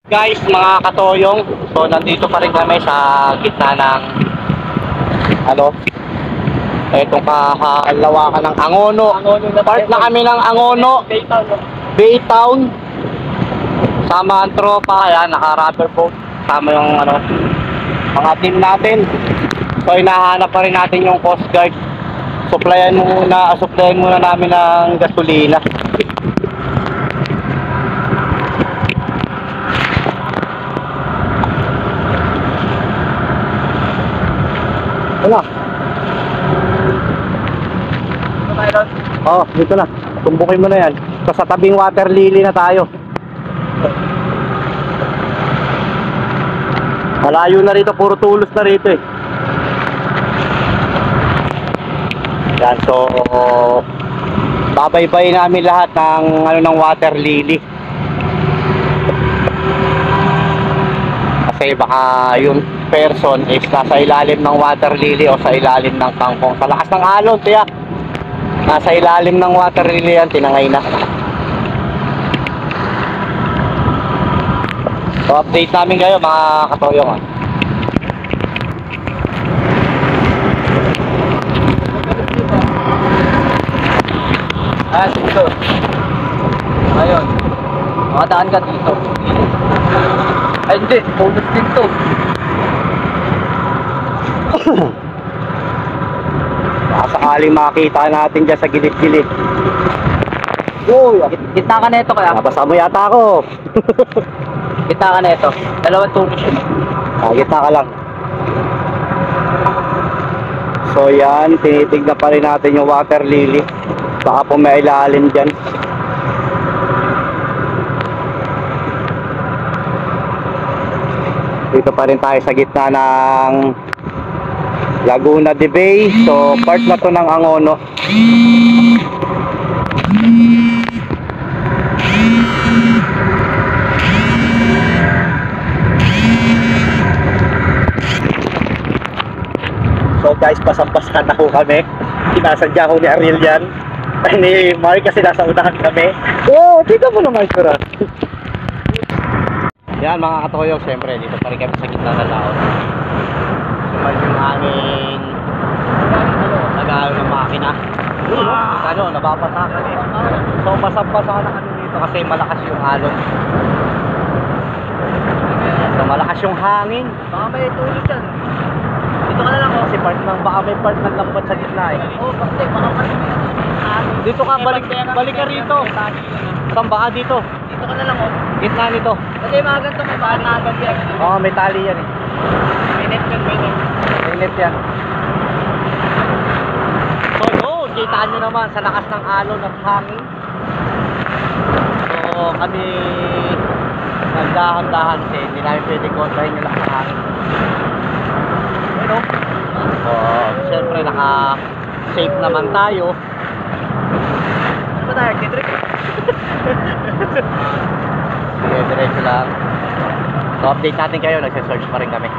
Guys, mga katoyong, so nandito pa rin kami sa gitna ng etong kahalawakan ng Angono. Part na kami ng Angono, Baytown. Sama ang tropa, ayan, naka-rubber boat. Sama yung mga team natin. So hinahanap pa rin natin yung Coast Guard. Supplyan muna namin ng gasolina. Wala. Dito na. Tumbukin mo na yan. So, sa tabing water lily na tayo. Malayo na rito. Puro tulos na rito eh. Yan. So, babaybay namin lahat ng water lily. Kasi baka yung person is nasa ilalim ng water lily o sa ilalim ng kangkong. Sa lakas ng alon, tiyak. Nasa ilalim ng water lily yan, tinangay na. So update namin kayo mga katoyong. Dito. Ayun. Makadaan ka dito. Ay hindi, tulad dito. Baka sakaling makita natin dyan sa gilid-gilid. Uy, kita ka na ito kaya? Nabasa mo yata ako. Kita ka na ito. Dalawang tulos yun. Kita ka lang. So yan, tinitignan pa rin natin yung water lily. Baka po may ilalim dyan. Dito pa rin tayo sa gitna ng Laguna de Bay. So part na to ng Angono. So guys, pasampas-kan na ho kami. Sinasadya ko ni Ariel yan. Ay ni Mark kasi nasa unahan kami. Tignan mo naman sura. Yan mga katoyong, siyempre dito pa rin kami sa gitna ng laot. Sumal yung hangin. Nag-aaral ng makina. Nababasa kami. So basang-basa na kami dito kasi malakas yung alon. So malakas yung hangin. Baka may tulog yan. Dito ka na lang kasi baka may part ng lambat sa gitna eh. Bakit? Baka may dito ka, balik ka rito. Saan baka dito? Dito ka na lang gitna nito. Kasi mga ganito may tali. May tali yan eh. May net yan. So yun, kitaan nyo naman sa lakas ng alon at hangin. So kami nagdahan-dahan kasi hindi namin pwede kontrahin yung lakas ng hangin. So siyempre naka-safe naman tayo. Ano ba tayo? Kitrip? Sige, diretso lang. So update natin kayo, nagse-search pa rin kami.